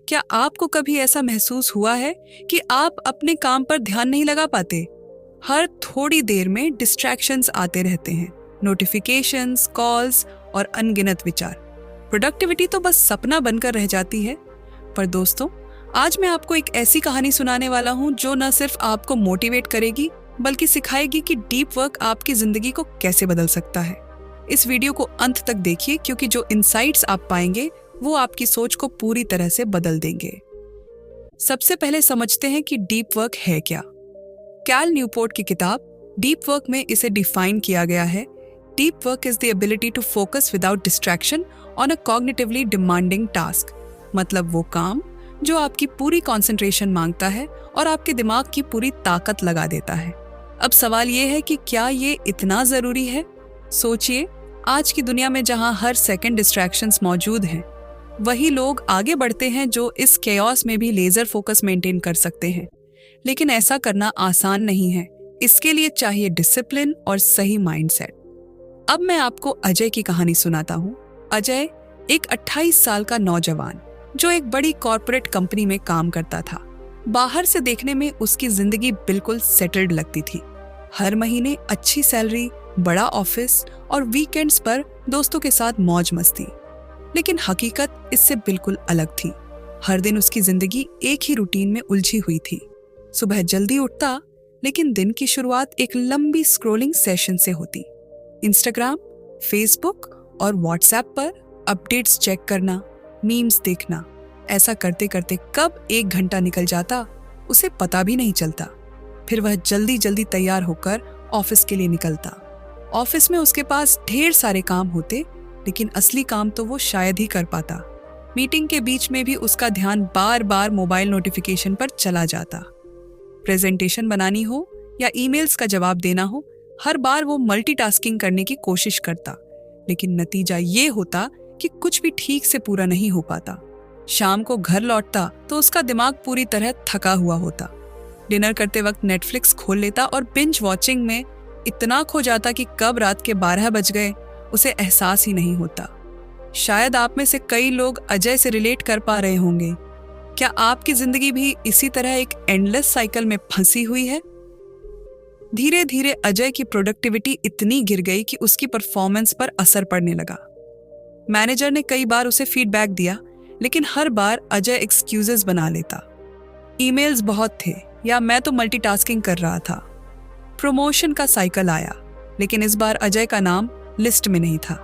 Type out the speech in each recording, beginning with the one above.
क्या आपको कभी ऐसा महसूस हुआ है कि आप अपने काम पर ध्यान नहीं लगा पाते? हर थोड़ी देर में डिस्ट्रैक्शंस आते रहते हैं, नोटिफिकेशंस, कॉल्स और अनगिनत विचार। प्रोडक्टिविटी तो बस सपना बनकर रह जाती है। पर दोस्तों, आज मैं आपको एक ऐसी कहानी सुनाने वाला हूँ जो न सिर्फ आपको मोटिवेट करेगी बल्कि सिखाएगी कि डीप वर्क आपकी जिंदगी को कैसे बदल सकता है। इस वीडियो को अंत तक देखिए क्योंकि जो इनसाइट्स आप पाएंगे वो आपकी सोच को पूरी तरह से बदल देंगे। सबसे पहले समझते हैं कि डीप वर्क है क्या। कैल न्यूपोर्ट की किताब डीप वर्क में इसे डिफाइन किया गया है। Deep work is the ability to focus without distraction on a cognitively demanding task. मतलब वो काम जो आपकी पूरी कंसंट्रेशन मांगता है और आपके दिमाग की पूरी ताकत लगा देता है। अब सवाल ये है कि क्या ये इतना जरूरी है? सोचिए, आज की दुनिया में जहां हर सेकंड डिस्ट्रैक्शंस मौजूद हैं, वही लोग आगे बढ़ते हैं जो इस केओस में भी लेजर फोकस मेंटेन कर सकते हैं। लेकिन ऐसा करना आसान नहीं है। इसके लिए चाहिए डिसिप्लिन और सही माइंडसेट। अब मैं आपको अजय की कहानी सुनाता हूँ। अजय एक 28 साल का नौजवान जो एक बड़ी कॉर्पोरेट कंपनी में काम करता था। बाहर से देखने में उसकी जिंदगी बिल्कुल सेटल्ड लगती थी। हर महीने अच्छी सैलरी, बड़ा ऑफिस और वीकेंड्स पर दोस्तों के साथ मौज मस्ती। लेकिन हकीकत इससे बिल्कुल अलग थी। हर दिन उसकी जिंदगी एक ही रूटीन में उलझी हुई थी। सुबह जल्दी उठता, लेकिन दिन की शुरुआत एक लंबी स्क्रॉलिंग सेशन से होती। इंस्टाग्राम, फेसबुक और व्हाट्सएप पर अपडेट्स चेक करना, मीम्स देखना। ऐसा करते करते कब 1 घंटा निकल जाता उसे पता भी नहीं चलता। फिर वह जल्दी जल्दी तैयार होकर ऑफिस के लिए निकलता। ऑफिस में उसके पास ढेर सारे काम होते, लेकिन असली काम तो वो शायद ही कर पाता। मीटिंग के बीच में भी उसका ध्यान बार बार मोबाइल नोटिफिकेशन पर चला जाता। प्रेजेंटेशन बनानी हो या ईमेल्स का जवाब देना हो, हर बार वो मल्टीटास्किंग करने की कोशिश करता, लेकिन नतीजा ये होता कि कुछ भी ठीक से पूरा नहीं हो पाता। शाम को घर लौटता तो उसका दिमाग पूरी तरह थका हुआ होता। डिनर करते वक्त नेटफ्लिक्स खोल लेता और बिंज वॉचिंग में इतना खो जाता कि कब रात के 12 बज गए उसे एहसास ही नहीं होता। शायद आप में से कई लोग अजय से रिलेट कर पा रहे होंगे। क्या आपकी जिंदगी भी इसी तरह एक एंडलेस साइकिल में फंसी हुई है? धीरे धीरे अजय की प्रोडक्टिविटी इतनी गिर गई कि उसकी परफॉर्मेंस पर असर पड़ने लगा। मैनेजर ने कई बार उसे फीडबैक दिया, लेकिन हर बार अजय एक्सक्यूजेस बना लेता। ईमेल्स बहुत थे या मैं तो मल्टीटास्किंग कर रहा था। प्रमोशन का साइकिल आया, लेकिन इस बार अजय का नाम लिस्ट में नहीं था।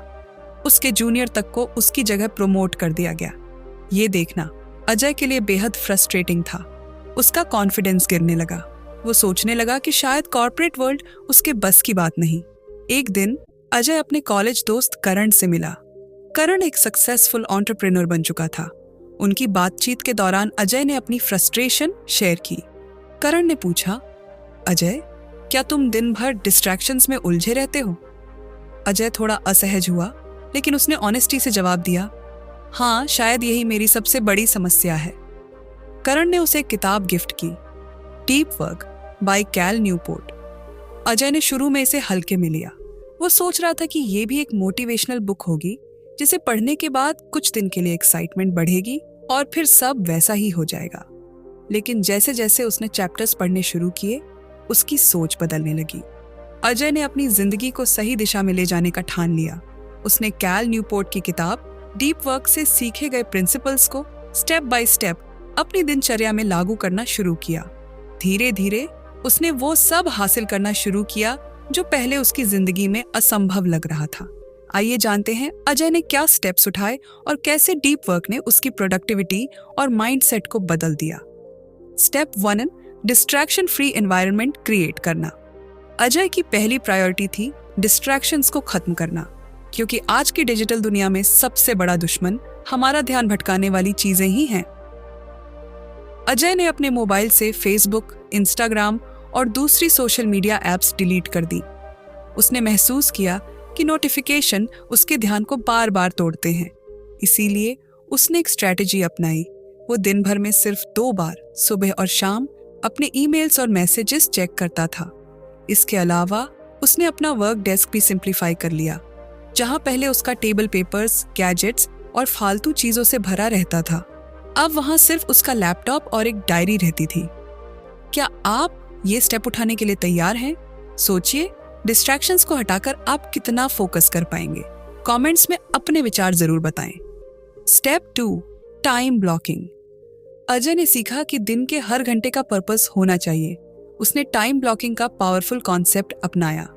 उसके जूनियर तक को उसकी जगह प्रमोट कर दिया गया। ये देखना अजय के लिए बेहद फ्रस्ट्रेटिंग था। उसका कॉन्फिडेंस गिरने लगा। वो सोचने लगा कि शायद कॉर्पोरेट वर्ल्ड उसके बस की बात नहीं। एक दिन अजय अपने कॉलेज दोस्त करण से मिला। करण एक सक्सेसफुल एंटरप्रेन्योर बन चुका था। उनकी बातचीत के दौरान अजय ने अपनी फ्रस्ट्रेशन शेयर की। करण ने पूछा, अजय, क्या तुम दिन भर डिस्ट्रैक्शंस में उलझे रहते हो? अजय थोड़ा असहज हुआ, लेकिन उसने ऑनेस्टी से जवाब दिया, हाँ, शायद यही मेरी सबसे बड़ी समस्या है। करण ने उसे एक किताब गिफ्ट की, Deep Work by Cal Newport. Ajay ने शुरू में इसे हल्के में लिया। वो सोच रहा था कि ये भी एक मोटिवेशनल बुक होगी जिसे पढ़ने के बाद कुछ दिन के लिए एक्साइटमेंट बढ़ेगी और फिर सब वैसा ही हो जाएगा। लेकिन जैसे जैसे उसने चैप्टर्स पढ़ने शुरू किए, उसकी सोच बदलने लगी। अजय ने अपनी जिंदगी को सही दिशा में ले जाने का ठान लिया। उसने कैल न्यूपोर्ट की किताब डीप वर्क से सीखे गए प्रिंसिपल्स को स्टेप बाय स्टेप अपनी दिनचर्या में लागू करना शुरू किया। धीरे धीरे उसने वो सब हासिल करना शुरू किया जो पहले उसकी जिंदगी में असंभव लग रहा था। आइए जानते हैं अजय ने क्या स्टेप्स उठाए और कैसे डीप वर्क ने उसकी प्रोडक्टिविटी और माइंडसेट को बदल दिया। Step 1, distraction free environment create करना। अजय की पहली प्रायोरिटी थी डिस्ट्रैक्शंस को खत्म करना, क्योंकि आज की डिजिटल दुनिया में सबसे बड़ा दुश्मन हमारा ध्यान भटकाने वाली चीजें ही हैं। अजय ने अपने मोबाइल से फेसबुक, इंस्टाग्राम और दूसरी सोशल मीडिया एप्स डिलीट कर दी। उसने महसूस किया कि नोटिफिकेशन उसके ध्यान को बार बार तोड़ते हैं। इसीलिए उसने एक स्ट्रैटेजी अपनाई। वो दिन भर में सिर्फ 2 बार, सुबह और शाम, अपने ईमेल्स और मैसेजेस चेक करता था। इसके अलावा उसने अपना वर्क डेस्क भी सिंप्लीफाई कर लिया। जहां पहले उसका टेबल पेपर्स, गैजेट्स और फालतू चीजों से भरा रहता था, अब वहां सिर्फ उसका लैपटॉप और एक डायरी रहती थी। क्या आप ये स्टेप उठाने के लिए तैयार हैं? सोचिए, डिस्ट्रैक्शंस को हटाकर आप कितना फोकस कर पाएंगे। कमेंट्स में अपने विचार जरूर बताएं। Step 2, time blocking. अजय ने सीखा कि दिन के हर घंटे का पर्पस होना चाहिए। उसने टाइम ब्लॉकिंग का पावरफुल कॉन्सेप्ट अपनाया।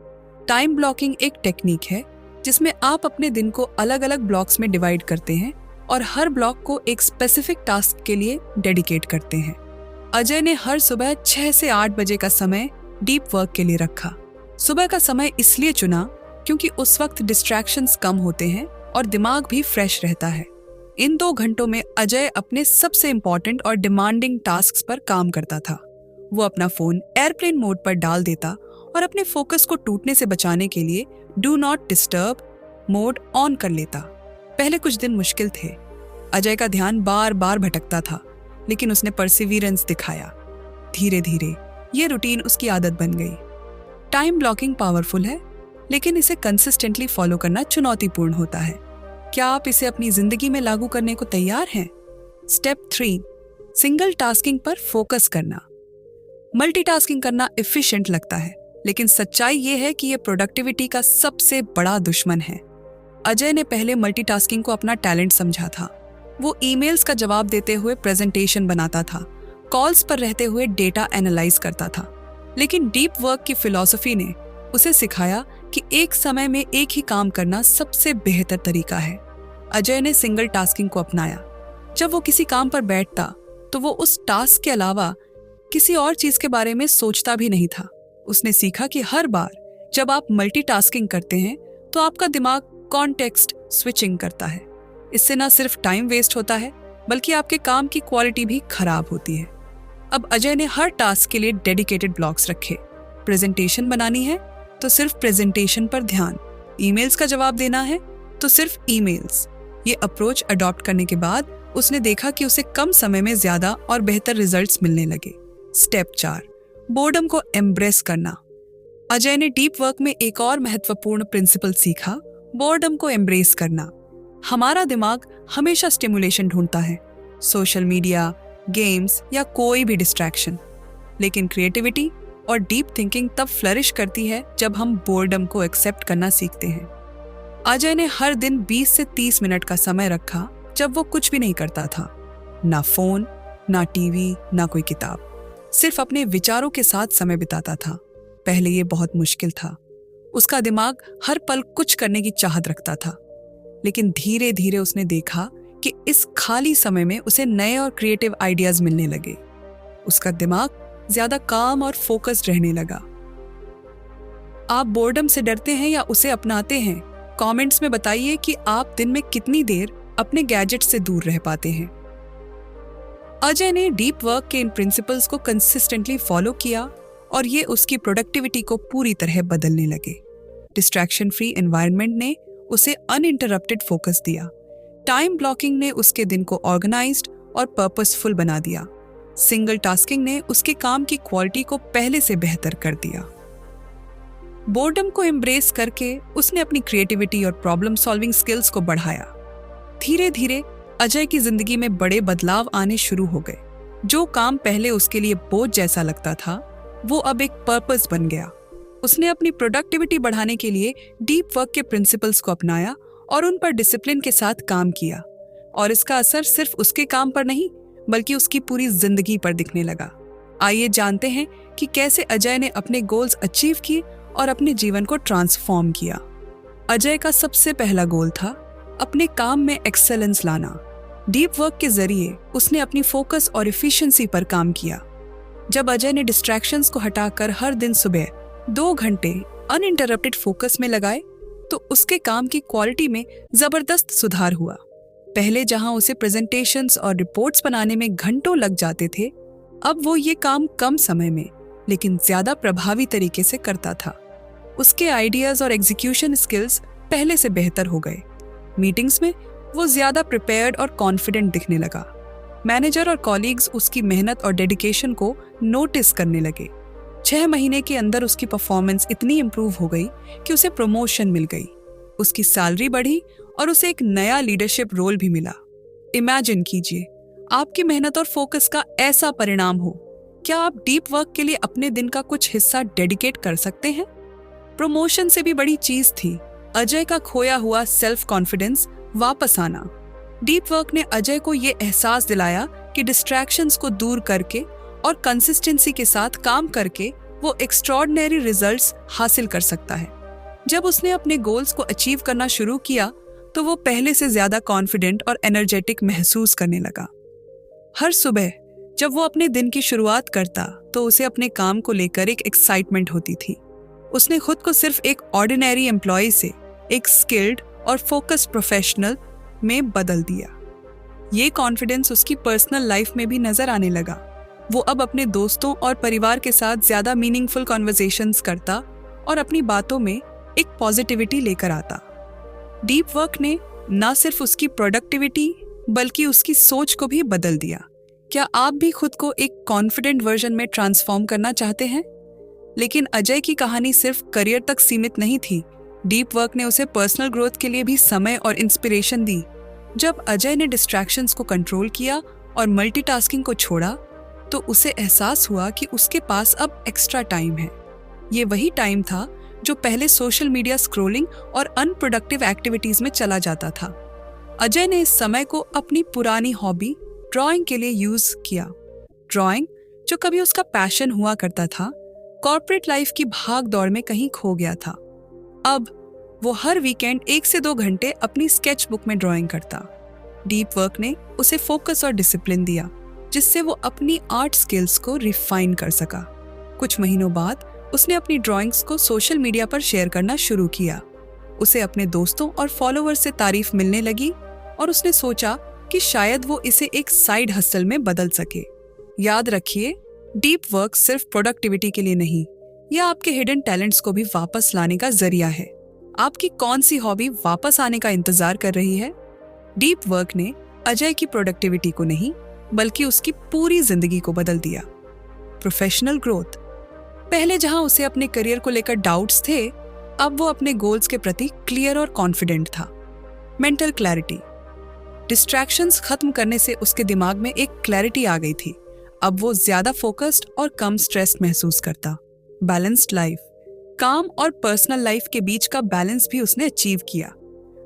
टाइम ब्लॉकिंग एक टेक्निक है जिसमें आप अपने दिन को अलग अलग ब्लॉक्स में डिवाइड करते हैं और हर ब्लॉक को एक स्पेसिफिक टास्क के लिए डेडिकेट करते हैं। अजय ने हर सुबह 6 से 8 बजे का समय डीप वर्क के लिए रखा। सुबह का समय इसलिए चुना क्योंकि उस वक्त डिस्ट्रैक्शंस कम होते हैं और दिमाग भी फ्रेश रहता है। इन 2 घंटों में अजय अपने सबसे इम्पोर्टेंट और डिमांडिंग टास्क्स पर काम करता था। वो अपना फोन एयरप्लेन मोड पर डाल देता और अपने फोकस को टूटने से बचाने के लिए do not disturb mode on कर लेता। पहले कुछ दिन मुश्किल थे। अजय का ध्यान बार बार भटकता था, लेकिन उसने परसिवियरेंस दिखाया। धीरे धीरे ये रूटीन उसकी आदत बन गई। टाइम ब्लॉकिंग पावरफुल है, लेकिन इसे कंसिस्टेंटली फॉलो करना चुनौतीपूर्ण होता है। क्या आप इसे अपनी जिंदगी में लागू करने को तैयार हैं? स्टेप 3, सिंगल टास्किंग पर फोकस करना। मल्टीटास्किंग करना एफिशिएंट लगता है, लेकिन सच्चाई ये है कि ये प्रोडक्टिविटी का सबसे बड़ा दुश्मन है। अजय ने पहले मल्टीटास्किंग को अपना टैलेंट समझा था। वो ईमेल्स का जवाब देते हुए प्रेजेंटेशन बनाता था, कॉल्स पर रहते हुए डेटा एनालाइज करता था। लेकिन डीप वर्क की फिलॉसफी ने उसे सिखाया कि एक समय में एक ही काम करना सबसे बेहतर तरीका है। अजय ने सिंगल टास्किंग को अपनाया। जब वो किसी काम पर बैठता तो वो उस टास्क के अलावा किसी और चीज के बारे में सोचता भी नहीं था। उसने सीखा कि हर बार जब आप मल्टीटास्किंग करते हैं तो आपका दिमाग कॉन्टेक्स्ट स्विचिंग करता है। इससे न सिर्फ टाइम वेस्ट होता है, बल्कि आपके काम की क्वालिटी भी खराब होती है। अब अजय ने हर टास्क के लिए डेडिकेटेड ब्लॉक्स रखे। प्रेजेंटेशन बनानी है तो सिर्फ प्रेजेंटेशन पर ध्यान, ईमेल्स का जवाब देना है तो सिर्फ ईमेल्स। ये अप्रोच अडॉप्ट करने के बाद उसने देखा कि उसे कम समय में ज्यादा और बेहतर रिजल्ट्स मिलने लगे। स्टेप 4, बोर्डम को एम्ब्रेस करना। अजय ने डीप वर्क में एक और महत्वपूर्ण प्रिंसिपल सीखा, बोर्डम को एम्ब्रेस करना। हमारा दिमाग हमेशा स्टिमुलेशन ढूंढता है, सोशल मीडिया, गेम्स या कोई भी डिस्ट्रैक्शन। लेकिन क्रिएटिविटी और डीप थिंकिंग तब फ्लरिश करती है जब हम बोर्डम को एक्सेप्ट करना सीखते हैं। अजय ने हर दिन 20 से 30 मिनट का समय रखा जब वो कुछ भी नहीं करता था, ना फोन, ना टीवी, ना कोई किताब, सिर्फ अपने विचारों के साथ समय बिताता था। पहले ये बहुत मुश्किल था। उसका दिमाग हर पल कुछ करने की चाहत रखता था, लेकिन धीरे धीरे उसने देखा कि इस खाली समय में उसे नए और क्रिएटिव आइडियाज मिलने लगे। उसका दिमाग ज्यादा काम और फोकस्ड रहने लगा। आप बोर्डम से डरते हैं या उसे अपनाते हैं? कमेंट्स में बताइए कि आप दिन में कितनी देर अपने गैजेट से दूर रह पाते हैं। अजय ने डीप वर्क के इन प्रिंसिपल्स को कंसिस्टेंटली फॉलो किया और ये उसकी प्रोडक्टिविटी को पूरी तरह बदलने लगे। डिस्ट्रैक्शन फ्री एनवायरनमेंट ने उसे अनइंटरप्टेड फोकस दिया। टाइम ब्लॉकिंग ने उसके दिन को ऑर्गेनाइज्ड और पर्पसफुल बना दिया। सिंगल टास्किंग ने उसके काम की क्वालिटी को पहले से बेहतर कर दिया। बोर्डम को एम्ब्रेस करके उसने अपनी क्रिएटिविटी और प्रॉब्लम सॉल्विंग स्किल्स को बढ़ाया। धीरे धीरे अजय की जिंदगी में बड़े बदलाव आने शुरू हो गए। जो काम पहले उसके लिए बोझ जैसा लगता था, वो अब एक पर्पस बन गया। उसने अपनी प्रोडक्टिविटी बढ़ाने के लिए डीप वर्क के प्रिंसिपल्स को अपनाया और उन पर डिसिप्लिन के साथ काम किया, और इसका असर सिर्फ उसके काम पर नहीं, बल्कि उसकी पूरी जिंदगी पर दिखने लगा। आइए जानते हैं कि कैसे अजय ने अपने गोल्स अचीव किए और अपने जीवन को ट्रांसफॉर्म किया। अजय का सबसे पहला गोल था अपने काम में एक्सेलेंस लाना। डीप वर्क के जरिए उसने अपनी फोकस और एफिशिएंसी पर काम किया। जब अजय ने डिस्ट्रैक्शंस को हटाकर हर दिन सुबह 2 घंटे अनइंटरप्टेड फोकस में लगाए, तो उसके काम की क्वालिटी में जबरदस्त सुधार हुआ। पहले जहां उसे प्रेजेंटेशंस और रिपोर्ट्स बनाने में घंटों लग जाते थे, अब वो ये काम कम समय में लेकिन ज्यादा प्रभावी तरीके से करता था। उसके आइडियाज और एग्जीक्यूशन स्किल्स पहले से बेहतर हो गए। मीटिंग्स में वो ज्यादा प्रिपेयर्ड और कॉन्फिडेंट दिखने लगा। मैनेजर और कॉलीग्स उसकी मेहनत और डेडिकेशन को नोटिस करने लगे। 6 महीने के अंदर उसकी परफॉर्मेंस इतनी इम्प्रूव हो गई कि उसे प्रमोशन मिल गई, उसकी सैलरी बढ़ी और उसे एक नया लीडरशिप रोल भी मिला। इमेजिन कीजिए, आपकी मेहनत और फोकस का ऐसा परिणाम हो। क्या आप डीप वर्क के लिए अपने दिन का कुछ हिस्सा डेडिकेट कर सकते हैं? प्रमोशन से भी बड़ी चीज थी अजय का खोया हुआ सेल्फ कॉन्फिडेंस वापस आना। डीप वर्क ने अजय को ये एहसास दिलाया कि डिस्ट्रैक्शंस को दूर करके और कंसिस्टेंसी के साथ काम करके वो एक्स्ट्रॉर्डिनरी रिजल्ट्स हासिल कर सकता है। जब उसने अपने गोल्स को अचीव करना शुरू किया तो वो पहले से ज्यादा कॉन्फिडेंट और एनर्जेटिक महसूस करने लगा। हर सुबह जब वो अपने दिन की शुरुआत करता तो उसे अपने काम को लेकर एक एक्साइटमेंट होती थी। उसने खुद को सिर्फ एक ऑर्डिनरी एम्प्लॉय से एक स्किल्ड और फोकस्ड प्रोफेशनल में बदल दिया। ये कॉन्फिडेंस उसकी पर्सनल लाइफ में भी नजर आने लगा। वो अब अपने दोस्तों और परिवार के साथ ज्यादा मीनिंगफुल कॉन्वर्सेशंस करता और अपनी बातों में एक पॉजिटिविटी लेकर आता। डीप वर्क ने न सिर्फ उसकी प्रोडक्टिविटी बल्कि उसकी सोच को भी बदल दिया। क्या आप भी खुद को एक कॉन्फिडेंट वर्जन में ट्रांसफॉर्म करना चाहते हैं? लेकिन अजय की कहानी सिर्फ करियर तक सीमित नहीं थी। डीप वर्क ने उसे पर्सनल ग्रोथ के लिए भी समय और इंस्पिरेशन दी। जब अजय ने डिस्ट्रैक्शंस को कंट्रोल किया और मल्टीटास्किंग को छोड़ा तो उसे एहसास हुआ कि उसके पास अब एक्स्ट्रा टाइम है। ये वही टाइम था जो पहले सोशल मीडिया स्क्रॉलिंग और अनप्रोडक्टिव एक्टिविटीज में चला जाता था। अजय ने इस समय को अपनी पुरानी हॉबी ड्राइंग के लिए यूज किया। ड्राइंग जो कभी उसका पैशन हुआ करता था, कॉर्पोरेट लाइफ की भाग दौड़ में कहीं खो गया था। अब वो हर वीकेंड 1 से 2 घंटे अपनी स्केच बुक में ड्राइंग करता। डीप वर्क ने उसे फोकस और डिसिप्लिन दिया, जिससे वो अपनी आर्ट स्किल्स को रिफाइन कर सका। कुछ महीनों बाद उसने अपनी ड्राइंग्स को सोशल मीडिया पर शेयर करना शुरू किया। उसे अपने दोस्तों और फॉलोअर्स से तारीफ मिलने लगी और उसने सोचा कि शायद वो इसे एक साइड हसल में बदल सके। याद रखिए, डीप वर्क सिर्फ प्रोडक्टिविटी के लिए नहीं, यह आपके हिडन टैलेंट्स को भी वापस लाने का जरिया है। आपकी कौन सी हॉबी वापस आने का इंतजार कर रही है? डीप वर्क ने अजय की प्रोडक्टिविटी को नहीं बल्कि उसकी पूरी जिंदगी को बदल दिया। Professional growth. पहले जहां उसे अपने करियर को लेकर डाउट्स थे, अब वो अपने गोल्स के प्रति क्लियर और कॉन्फिडेंट था। Mental clarity. डिस्ट्रैक्शंस खत्म करने से उसके दिमाग में एक क्लैरिटी आ गई थी। अब वो ज्यादा फोकस्ड और कम स्ट्रेस्ड महसूस करता। Balanced life. काम और पर्सनल लाइफ के बीच का बैलेंस भी उसने अचीव किया।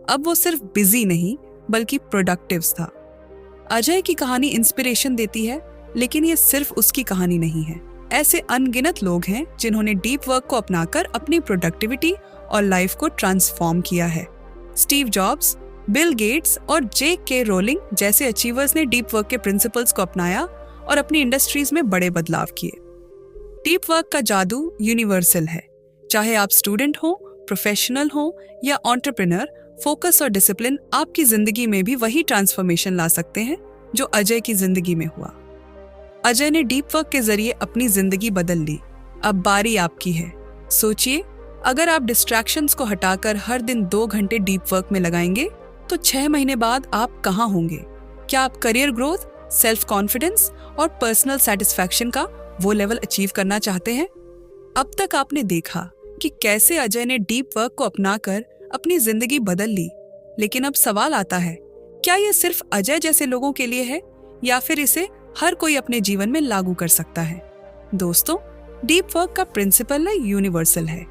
अब वो सिर्फ बिजी नहीं बल्कि प्रोडक्टिव था। अजय की कहानी इंस्पिरेशन देती है, लेकिन ये सिर्फ उसकी कहानी नहीं है। ऐसे अनगिनत लोग हैं जिन्होंने डीप वर्क को अपनाकर अपनी प्रोडक्टिविटी और लाइफ को ट्रांसफॉर्म किया है। स्टीव जॉब्स, बिल गेट्स और J.K. रोलिंग जैसे अचीवर्स ने डीप वर्क के प्रिंसिपल्स को अपनाया और अपनी इंडस्ट्रीज में बड़े बदलाव किए। डीप वर्क का जादू यूनिवर्सल है। चाहे आप स्टूडेंट हो, प्रोफेशनल हो या एंटरप्रेन्योर, फोकस और डिसिप्लिन आपकी जिंदगी में भी वही ट्रांसफॉर्मेशन ला सकते हैं जो अजय की जिंदगी में हुआ। अजय ने डीप वर्क के जरिए अपनी जिंदगी बदल ली। अब बारी आपकी है। सोचिए, अगर आप डिस्ट्रैक्शंस को हटाकर हर दिन 2 घंटे डीप वर्क में लगाएंगे तो 6 महीने बाद आप कहाँ होंगे? क्या आप करियर ग्रोथ, सेल्फ कॉन्फिडेंस और पर्सनल सेटिस्फैक्शन का वो लेवल अचीव करना चाहते हैं? अब तक आपने देखा कि कैसे अजय ने डीप वर्क को अपनाकर अपनी जिंदगी बदल ली। लेकिन अब सवाल आता है, क्या यह सिर्फ अजय जैसे लोगों के लिए है या फिर इसे हर कोई अपने जीवन में लागू कर सकता है? दोस्तों, डीप वर्क का प्रिंसिपल यूनिवर्सल है।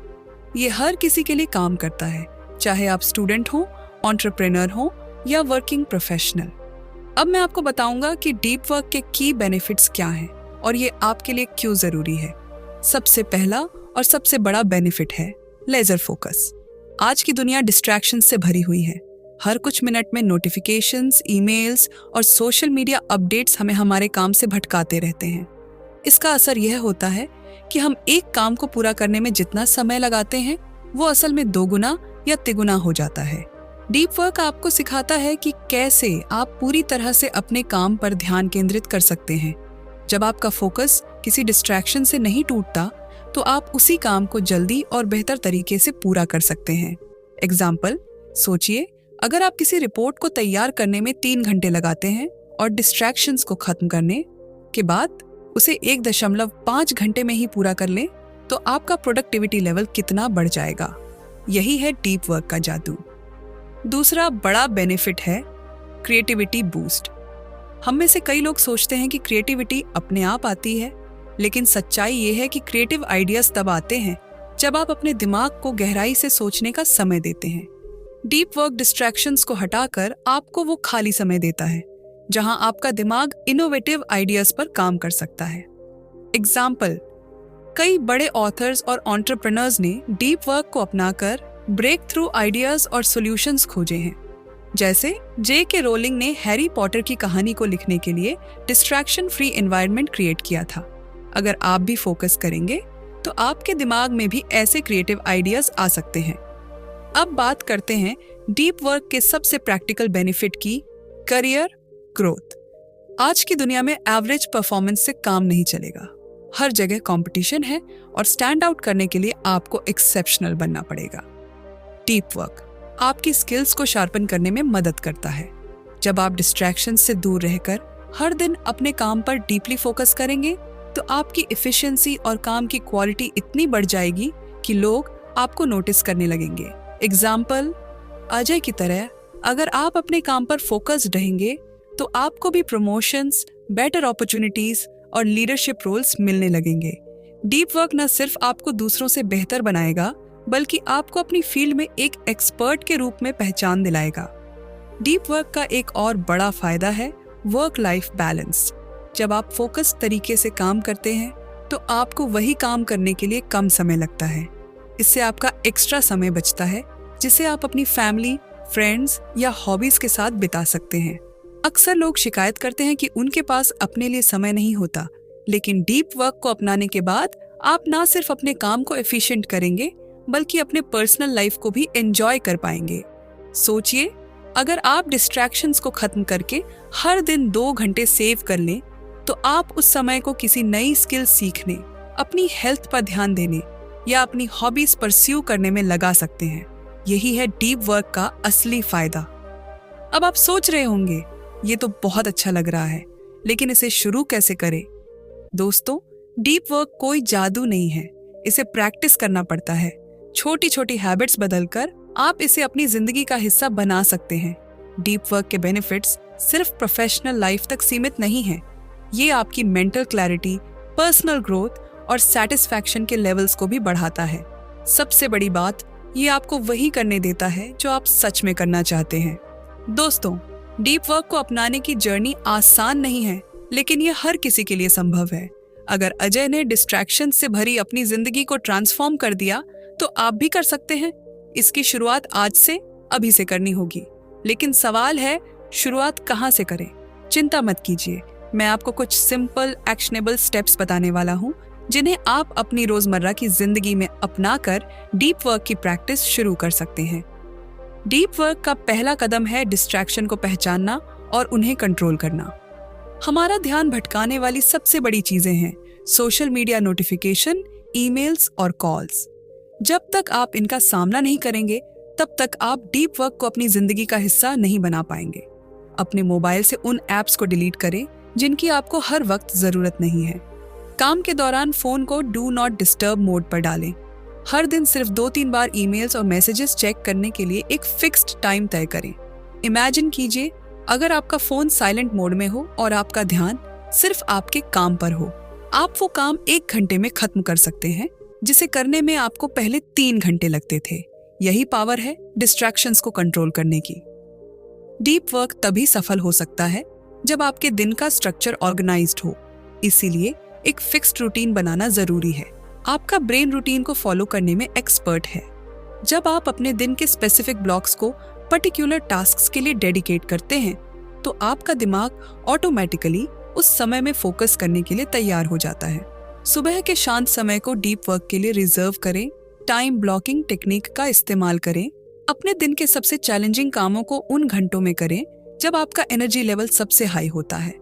ये हर किसी के लिए काम करता है, चाहे आप स्टूडेंट हो, एंटरप्रेन्योर हो या वर्किंग प्रोफेशनल। अब मैं आपको बताऊंगा कि डीप वर्क के की बेनिफिट्स क्या हैं और ये आपके लिए क्यों जरूरी है। सबसे पहला और सबसे बड़ा बेनिफिट है लेजर फोकस। आज की दुनिया डिस्ट्रैक्शन से भरी हुई है। हर कुछ मिनट में नोटिफिकेशंस, ईमेल्स और सोशल मीडिया अपडेट्स हमें हमारे काम से भटकाते रहते हैं। इसका असर यह होता है कि हम एक काम को पूरा करने में जितना समय लगाते हैं वो असल में 2 गुना या तिगुना हो जाता है। डीप वर्क आपको सिखाता है कि कैसे आप पूरी तरह से अपने काम पर ध्यान केंद्रित कर सकते हैं। जब आपका फोकस किसी डिस्ट्रैक्शन से नहीं टूटता तो आप उसी काम को जल्दी और बेहतर तरीके से पूरा कर सकते हैं। एग्जाम्पल, सोचिए, अगर आप किसी रिपोर्ट को तैयार करने में 3 घंटे लगाते हैं और डिस्ट्रैक्शंस को खत्म करने के बाद उसे 1.5 घंटे में ही पूरा कर लें तो आपका प्रोडक्टिविटी लेवल कितना बढ़ जाएगा। यही है डीप वर्क का जादू। दूसरा बड़ा बेनिफिट है क्रिएटिविटी बूस्ट। हम में से कई लोग सोचते हैं कि क्रिएटिविटी अपने आप आती है, लेकिन सच्चाई ये है कि क्रिएटिव आइडियाज तब आते हैं जब आप अपने दिमाग को गहराई से सोचने का समय देते हैं। डीप वर्क डिस्ट्रैक्शंस को हटाकर आपको वो खाली समय देता है जहां आपका दिमाग इनोवेटिव आइडियाज पर काम कर सकता है। एग्जाम्पल, कई बड़े ऑथर्स और एंटरप्रेन्योर्स ने डीप वर्क को अपनाकर ब्रेक थ्रू आइडियाज और सॉल्यूशंस खोजे हैं। जैसे J.K. रोलिंग ने हैरी पॉटर की कहानी को लिखने के लिए डिस्ट्रैक्शन फ्री एनवायरनमेंट क्रिएट किया था। अगर आप भी फोकस करेंगे तो आपके दिमाग में भी ऐसे क्रिएटिव आइडियाज आ सकते हैं। अब बात करते हैं डीप वर्क के सबसे प्रैक्टिकल बेनिफिट की, करियर ग्रोथ। आज की दुनिया में एवरेज परफॉर्मेंस से काम नहीं चलेगा। हर जगह कंपटीशन है और स्टैंड आउट करने के लिए आपको एक्सेप्शनल बनना पड़ेगा। डीप वर्क आपकी स्किल्स को शार्पन करने में मदद करता है। जब आप डिस्ट्रैक्शन से दूर रहकर हर दिन अपने काम पर डीपली फोकस करेंगे तो आपकी एफिशिएंसी और काम की क्वालिटी इतनी बढ़ जाएगी कि लोग आपको नोटिस करने लगेंगे। एग्जाम्पल, अजय की तरह अगर आप अपने काम पर फोकस्ड रहेंगे तो आपको भी प्रमोशंस, बेटर अपॉर्चुनिटीज और लीडरशिप रोल्स मिलने लगेंगे। डीप वर्क न सिर्फ आपको दूसरों से बेहतर बनाएगा बल्कि आपको अपनी फील्ड में एक एक्सपर्ट के रूप में पहचान दिलाएगा। डीप वर्क का एक और बड़ा फायदा है वर्क लाइफ बैलेंस। जब आप फोकस तरीके से काम करते हैं तो आपको वही काम करने के लिए कम समय लगता है। इससे आपका एक्स्ट्रा समय बचता है जिसे आप अपनी फैमिली, फ्रेंड्स या हॉबीज के साथ बिता सकते हैं। अक्सर लोग शिकायत करते हैं कि उनके पास अपने लिए समय नहीं होता, लेकिन डीप वर्क को अपनाने के बाद आप ना सिर्फ अपने काम को एफिशिएंट करेंगे बल्कि अपने पर्सनल लाइफ को भी एंजॉय कर पाएंगे। सोचिए, अगर आप डिस्ट्रैक्शंस को खत्म करके हर दिन 2 घंटे सेव कर लें तो आप उस समय को किसी नई स्किल सीखने, अपनी हेल्थ पर ध्यान देने या अपनी हॉबीज परस्यू करने में लगा सकते हैं। यही है डीप वर्क का असली फायदा। अब आप सोच रहे होंगे, ये तो बहुत अच्छा लग रहा है, लेकिन इसे शुरू कैसे करें? दोस्तों, डीप वर्क कोई जादू नहीं है, इसे प्रैक्टिस करना पड़ता है। छोटी छोटी हैबिट्स बदलकर आप इसे अपनी जिंदगी का हिस्सा बना सकते हैं। डीप वर्क के बेनिफिट्स सिर्फ प्रोफेशनल लाइफ तक सीमित नहीं हैं। ये आपकी मेंटल क्लैरिटी, पर्सनल ग्रोथ और सैटिस्फैक्शन के लेवल्स को भी बढ़ाता है। सबसे बड़ी बात, ये आपको वही करने देता है जो आप सच में करना चाहते हैं। दोस्तों, डीप वर्क को अपनाने की जर्नी आसान नहीं है, लेकिन ये हर किसी के लिए संभव है। अगर अजय ने डिस्ट्रैक्शन से भरी अपनी जिंदगी को ट्रांसफॉर्म कर दिया तो आप भी कर सकते हैं। इसकी शुरुआत आज से, अभी से करनी होगी। लेकिन सवाल है, शुरुआत कहाँ से करें? चिंता मत कीजिए, मैं आपको कुछ सिंपल एक्शनेबल स्टेप्स बताने वाला हूँ जिन्हें आप अपनी रोजमर्रा की जिंदगी में अपनाकर डीप वर्क की प्रैक्टिस शुरू कर सकते हैं। डीप वर्क का पहला कदम है डिस्ट्रैक्शन को पहचानना और उन्हें कंट्रोल करना। हमारा ध्यान भटकाने वाली सबसे बड़ी चीजें हैं सोशल मीडिया नोटिफिकेशन, ईमेल्स और कॉल्स। जब तक आप इनका सामना नहीं करेंगे तब तक आप डीप वर्क को अपनी जिंदगी का हिस्सा नहीं बना पाएंगे। अपने मोबाइल से उन ऐप्स को डिलीट करें जिनकी आपको हर वक्त जरूरत नहीं है। काम के दौरान फोन को डू नॉट डिस्टर्ब मोड पर डालें। हर दिन सिर्फ 2-3 बार ईमेल्स और मैसेजेस चेक करने के लिए एक फिक्स्ड टाइम तय करें। इमेजिन कीजिए, अगर आपका फोन साइलेंट मोड में हो और आपका ध्यान सिर्फ आपके काम पर हो, आप वो काम 1 घंटे में खत्म कर सकते हैं जिसे करने में आपको पहले 3 घंटे लगते थे। यही पावर है डिस्ट्रैक्शंस को कंट्रोल करने की। डीप वर्क तभी सफल हो सकता है जब आपके दिन का स्ट्रक्चर ऑर्गेनाइज्ड हो। इसीलिए एक फिक्स्ड रूटीन बनाना जरूरी है। आपका ब्रेन रूटीन को फॉलो करने में एक्सपर्ट है। जब आप अपने दिन के स्पेसिफिक ब्लॉक्स को पर्टिकुलर टास्क्स के लिए डेडिकेट करते हैं तो आपका दिमाग ऑटोमेटिकली उस समय में फोकस करने के लिए तैयार हो जाता है। सुबह के शांत समय को डीप वर्क के लिए रिजर्व करें। टाइम ब्लॉकिंग टेक्निक का इस्तेमाल करें। अपने दिन के सबसे चैलेंजिंग कामों को उन घंटों में करें जब आपका एनर्जी लेवल सबसे हाई होता है।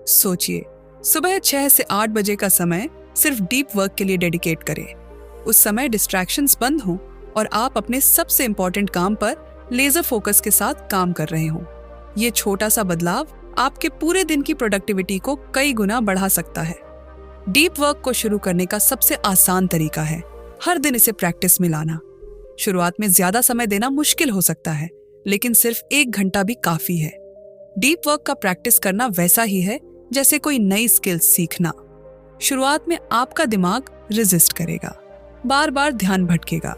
सोचिए, सुबह 6 से 8 बजे का समय सिर्फ डीप वर्क के लिए डेडिकेट करें। उस समय डिस्ट्रैक्शंस बंद हों और आप अपने सबसे इम्पोर्टेंट काम पर लेजर फोकस के साथ काम कर रहे हों। ये छोटा सा बदलाव आपके पूरे दिन की प्रोडक्टिविटी को कई गुना बढ़ा सकता है। डीप वर्क को शुरू करने का सबसे आसान तरीका है हर दिन इसे प्रैक्टिस में लाना। शुरुआत में ज्यादा समय देना मुश्किल हो सकता है, लेकिन सिर्फ 1 घंटा भी काफी है। डीप वर्क का प्रैक्टिस करना वैसा ही है जैसे कोई नई स्किल्स सीखना। शुरुआत में आपका दिमाग रेजिस्ट करेगा, बार बार ध्यान भटकेगा,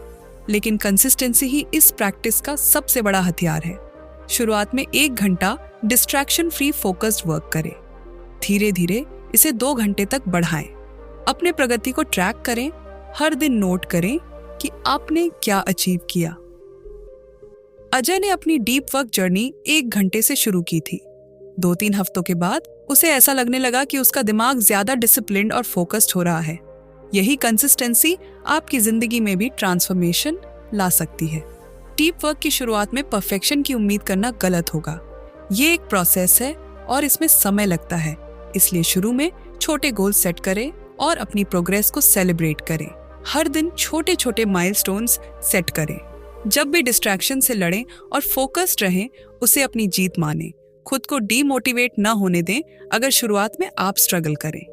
लेकिन कंसिस्टेंसी ही इस प्रैक्टिस का सबसे बड़ा हथियार है। शुरुआत में 1 घंटा डिस्ट्रैक्शन फ्री फोकस्ड वर्क करें। धीरे धीरे इसे 2 घंटे तक बढ़ाएं। अपने प्रगति को ट्रैक करें, हर दिन नोट करें कि आपने क्या अचीव किया। अजय ने अपनी डीप वर्क जर्नी 1 घंटे से शुरू की थी। 2-3 हफ्तों के बाद उसे ऐसा लगने लगा कि उसका दिमाग ज्यादा डिसिप्लिन्ड और फोकस्ड हो रहा है। यही कंसिस्टेंसी आपकी जिंदगी में भी ट्रांसफॉर्मेशन ला सकती है। डीप वर्क की शुरुआत में परफेक्शन की उम्मीद करना गलत होगा। ये एक प्रोसेस है और इसमें समय लगता है, इसलिए शुरू में छोटे गोल सेट करें और अपनी प्रोग्रेस को सेलिब्रेट करें। हर दिन छोटे छोटे माइलस्टोन्स सेट करें। जब भी डिस्ट्रैक्शन से लड़ें और फोकस्ड रहें, उसे अपनी जीत मानें। खुद को डीमोटिवेट न होने दें अगर शुरुआत में आप स्ट्रगल करें।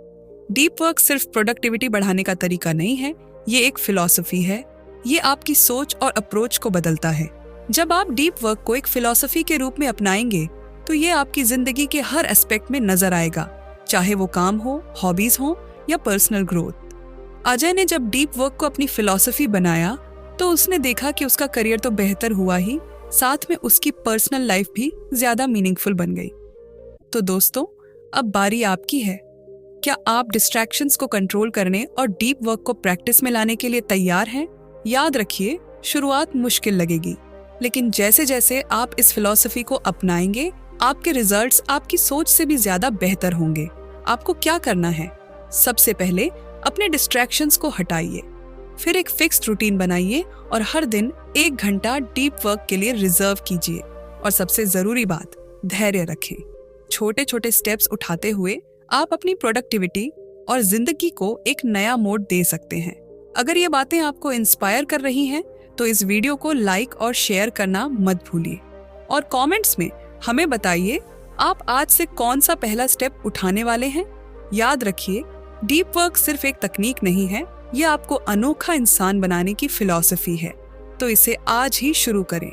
डीप वर्क सिर्फ प्रोडक्टिविटी बढ़ाने का तरीका नहीं है, ये एक फिलॉसफी है। ये आपकी सोच और अप्रोच को बदलता है। जब आप डीप वर्क को एक फिलॉसफी के रूप में अपनाएंगे तो ये आपकी जिंदगी के हर एस्पेक्ट में नजर आएगा, चाहे वो काम हो, हॉबीज हो या पर्सनल ग्रोथ। अजय ने जब डीप वर्क को अपनी फिलॉसफी बनाया तो उसने देखा कि उसका करियर तो बेहतर हुआ ही, साथ में उसकी पर्सनल लाइफ भी ज्यादा मीनिंगफुल बन गई। तो दोस्तों, अब बारी आपकी है। क्या आप डिस्ट्रैक्शंस को कंट्रोल करने और डीप वर्क को प्रैक्टिस में लाने के लिए तैयार हैं? याद रखिए, शुरुआत मुश्किल लगेगी, लेकिन जैसे जैसे आप इस फिलॉसफी को अपनाएंगे, आपके रिजल्ट्स आपकी सोच से भी ज्यादा बेहतर होंगे। आपको क्या करना है? सबसे पहले अपने डिस्ट्रैक्शंस को हटाइए, फिर एक फिक्स्ड रूटीन बनाइए और हर दिन 1 घंटा डीप वर्क के लिए रिजर्व कीजिए। और सबसे जरूरी बात, धैर्य रखें। छोटे छोटे स्टेप्स उठाते हुए आप अपनी प्रोडक्टिविटी और जिंदगी को एक नया मोड़ दे सकते हैं। अगर ये बातें आपको इंस्पायर कर रही हैं तो इस वीडियो को लाइक और शेयर करना मत भूलिए और कमेंट्स में हमें बताइए आप आज से कौन सा पहला स्टेप उठाने वाले हैं। याद रखिए, डीप वर्क सिर्फ एक तकनीक नहीं है, ये आपको अनोखा इंसान बनाने की फिलॉसफी है। तो इसे आज ही शुरू करें।